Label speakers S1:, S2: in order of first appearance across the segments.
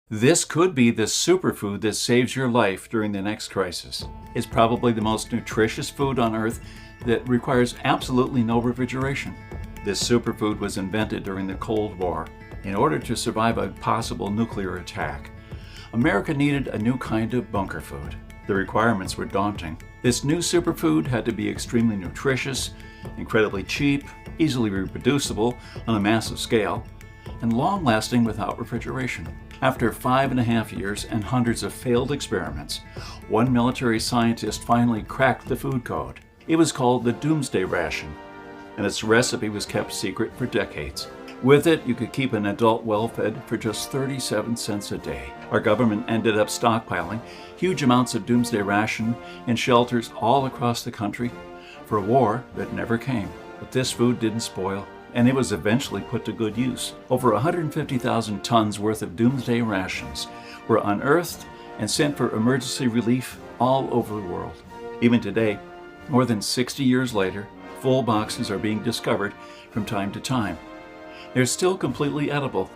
S1: This could be the superfood that saves your life during the next crisis. It's probably the most nutritious food on Earth that requires absolutely no refrigeration. This superfood was invented during the Cold War in order to survive a possible nuclear attack. America needed a new kind of bunker food. The requirements were daunting. This new superfood had to be extremely nutritious, incredibly cheap, easily reproducible on a massive scale, and long-lasting without refrigeration. After 5.5 years and hundreds of failed experiments, one military scientist finally cracked the food code. It was called the Doomsday Ration, and its recipe was kept secret for decades. With it, you could keep an adult well-fed for just 37 cents a day. Our government ended up stockpiling huge amounts of Doomsday Ration in shelters all across the country for a war that never came. But this food didn't spoil, and it was eventually put to good use. Over 150,000 tons worth of Doomsday Rations were unearthed and sent for emergency relief all over the world. Even today, more than 60 years later, full boxes are being discovered from time to time. They're still completely edible.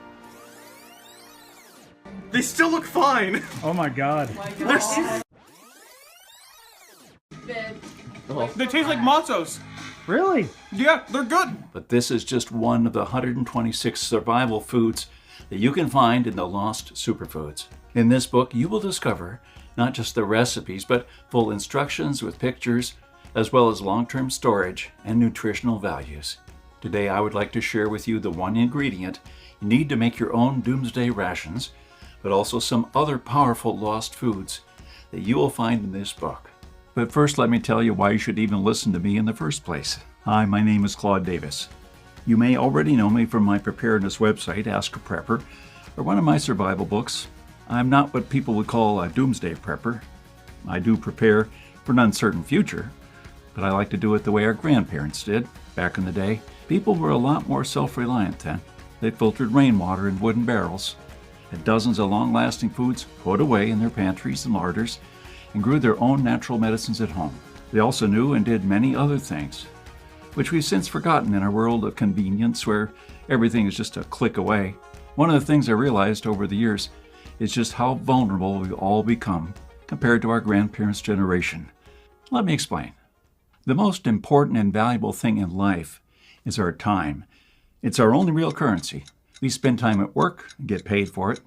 S2: They still look fine!
S3: Oh my god.
S2: They taste like matzos!
S3: Really?
S2: Yeah, they're good!
S1: But this is just one of the 126 survival foods that you can find in the Lost SuperFoods. In this book, you will discover not just the recipes, but full instructions with pictures, as well as long-term storage and nutritional values. Today, I would like to share with you the one ingredient you need to make your own Doomsday Rations, but also some other powerful lost foods that you will find in this book. But first, let me tell you why you should even listen to me in the first place. Hi, my name is Claude Davis. You may already know me from my preparedness website, Ask a Prepper, or one of my survival books. I'm not what people would call a doomsday prepper. I do prepare for an uncertain future, but I like to do it the way our grandparents did back in the day. People were a lot more self-reliant then. They filtered rainwater in wooden barrels, had dozens of long-lasting foods put away in their pantries and larders, and grew their own natural medicines at home. They also knew and did many other things, which we've since forgotten in our world of convenience where everything is just a click away. One of the things I realized over the years is just how vulnerable we've all become compared to our grandparents' generation. Let me explain. The most important and valuable thing in life is our time. It's our only real currency. We spend time at work and get paid for it.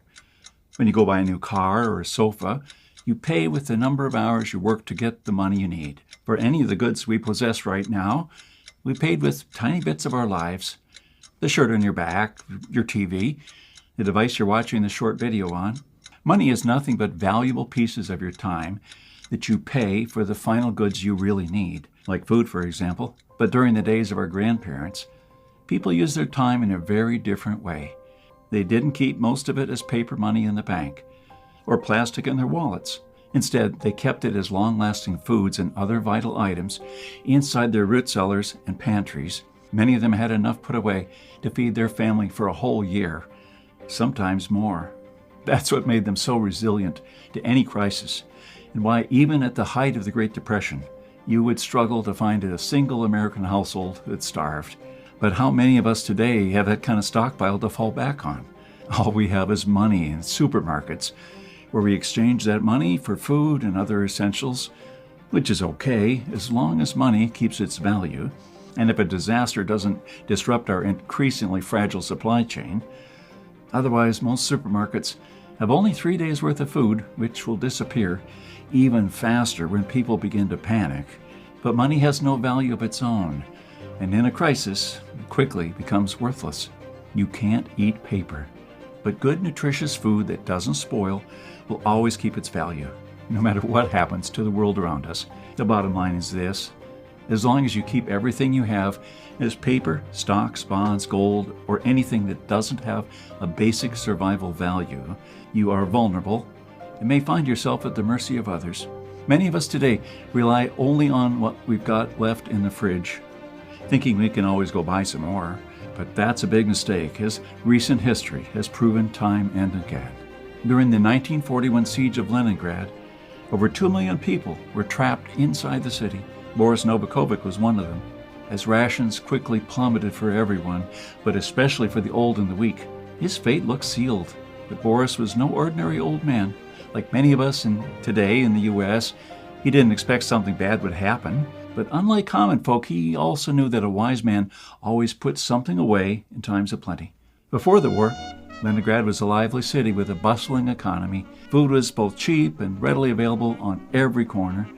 S1: When you go buy a new car or a sofa, you pay with the number of hours you work to get the money you need. For any of the goods we possess right now, we paid with tiny bits of our lives. The shirt on your back, your TV, the device you're watching the short video on. Money is nothing but valuable pieces of your time that you pay for the final goods you really need, like food, for example. But during the days of our grandparents, people used their time in a very different way. They didn't keep most of it as paper money in the bank or plastic in their wallets. Instead, they kept it as long-lasting foods and other vital items inside their root cellars and pantries. Many of them had enough put away to feed their family for a whole year, sometimes more. That's what made them so resilient to any crisis, and why even at the height of the Great Depression, you would struggle to find a single American household that starved. But how many of us today have that kind of stockpile to fall back on? All we have is money in supermarkets, where we exchange that money for food and other essentials, which is okay as long as money keeps its value, and if a disaster doesn't disrupt our increasingly fragile supply chain. Otherwise, most supermarkets have only 3 days' worth of food, which will disappear even faster when people begin to panic. But money has no value of its own, and in a crisis, it quickly becomes worthless. You can't eat paper, but good, nutritious food that doesn't spoil will always keep its value, no matter what happens to the world around us. The bottom line is this: as long as you keep everything you have as paper, stocks, bonds, gold, or anything that doesn't have a basic survival value, you are vulnerable and may find yourself at the mercy of others. Many of us today rely only on what we've got left in the fridge, thinking we can always go buy some more. But that's a big mistake, as recent history has proven time and again. During the 1941 siege of Leningrad, over 2 million people were trapped inside the city. Boris Novakovic was one of them. As rations quickly plummeted for everyone, but especially for the old and the weak, his fate looked sealed. But Boris was no ordinary old man. Like many of us today in the U.S., he didn't expect something bad would happen. But unlike common folk, he also knew that a wise man always puts something away in times of plenty. Before the war, Leningrad was a lively city with a bustling economy. Food was both cheap and readily available on every corner,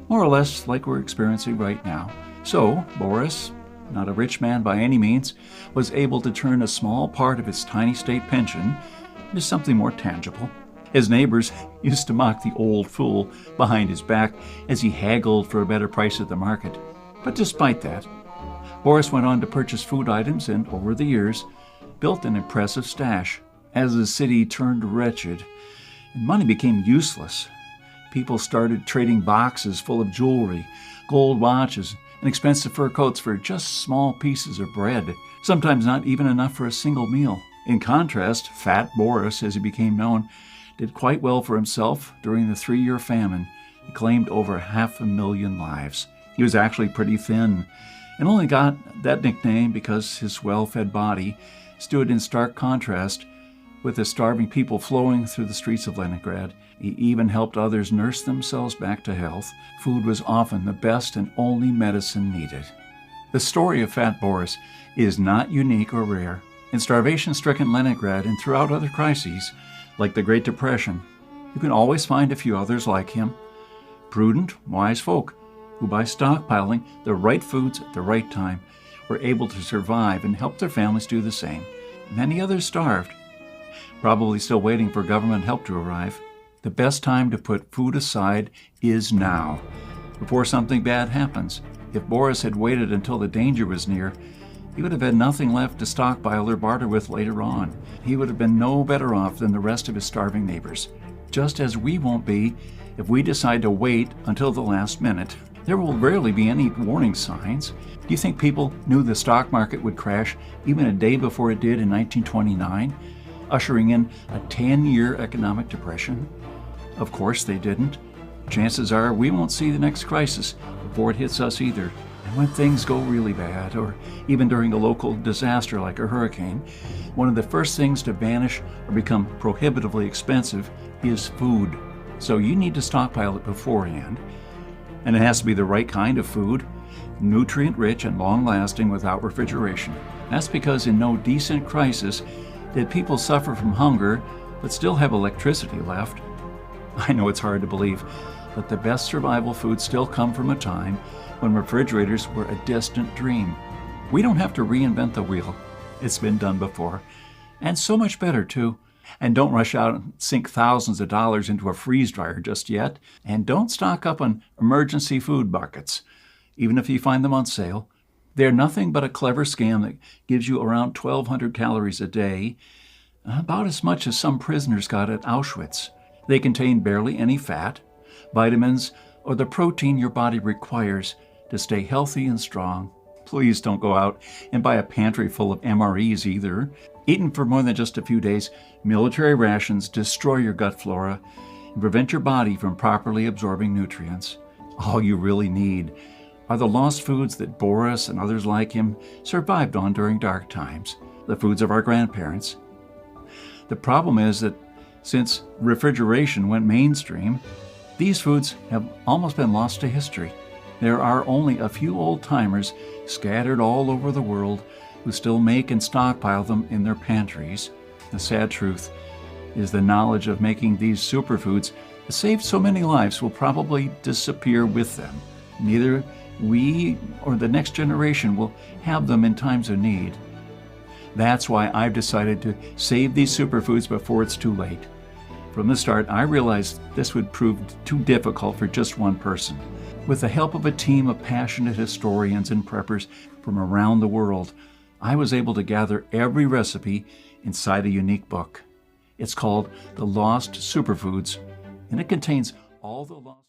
S1: more or less like we're experiencing right now. So Boris, not a rich man by any means, was able to turn a small part of his tiny state pension into something more tangible. His neighbors used to mock the old fool behind his back as he haggled for a better price at the market. But despite that, Boris went on to purchase food items and, over the years, built an impressive stash. As the city turned wretched and money became useless, people started trading boxes full of jewelry, gold watches, and expensive fur coats for just small pieces of bread, sometimes not even enough for a single meal. In contrast, Fat Boris, as he became known, did quite well for himself during the 3-year famine. He claimed over 500,000 lives. He was actually pretty thin, and only got that nickname because his well-fed body stood in stark contrast with the starving people flowing through the streets of Leningrad. He even helped others nurse themselves back to health. Food was often the best and only medicine needed. The story of Fat Boris is not unique or rare. In starvation-stricken Leningrad and throughout other crises, like the Great Depression, you can always find a few others like him. Prudent, wise folk who, by stockpiling the right foods at the right time, were able to survive and help their families do the same. Many others starved, probably still waiting for government help to arrive. The best time to put food aside is now, before something bad happens. If Boris had waited until the danger was near, he would have had nothing left to stockpile or barter with later on. He would have been no better off than the rest of his starving neighbors, just as we won't be if we decide to wait until the last minute. There will rarely be any warning signs. Do you think people knew the stock market would crash even a day before it did in 1929, ushering in a 10-year economic depression? Of course they didn't. Chances are we won't see the next crisis before it hits us either. And when things go really bad, or even during a local disaster like a hurricane, one of the first things to vanish or become prohibitively expensive is food. So you need to stockpile it beforehand. And it has to be the right kind of food, nutrient-rich and long-lasting without refrigeration. That's because in no decent crisis did people suffer from hunger but still have electricity left. I know it's hard to believe, but the best survival foods still come from a time when refrigerators were a distant dream. We don't have to reinvent the wheel. It's been done before, and so much better too. And don't rush out and sink thousands of dollars into a freeze dryer just yet. And don't stock up on emergency food buckets, even if you find them on sale. They're nothing but a clever scam that gives you around 1,200 calories a day, about as much as some prisoners got at Auschwitz. They contain barely any fat, vitamins, or the protein your body requires to stay healthy and strong. Please don't go out and buy a pantry full of MREs either. Eaten for more than just a few days, military rations destroy your gut flora and prevent your body from properly absorbing nutrients. All you really need are the lost foods that Boris and others like him survived on during dark times, the foods of our grandparents. The problem is that since refrigeration went mainstream, these foods have almost been lost to history. There are only a few old-timers scattered all over the world who still make and stockpile them in their pantries. The sad truth is the knowledge of making these superfoods that saved so many lives will probably disappear with them. Neither we or the next generation will have them in times of need. That's why I've decided to save these superfoods before it's too late. From the start, I realized this would prove too difficult for just one person. With the help of a team of passionate historians and preppers from around the world, I was able to gather every recipe inside a unique book. It's called The Lost SuperFoods, and it contains all the lost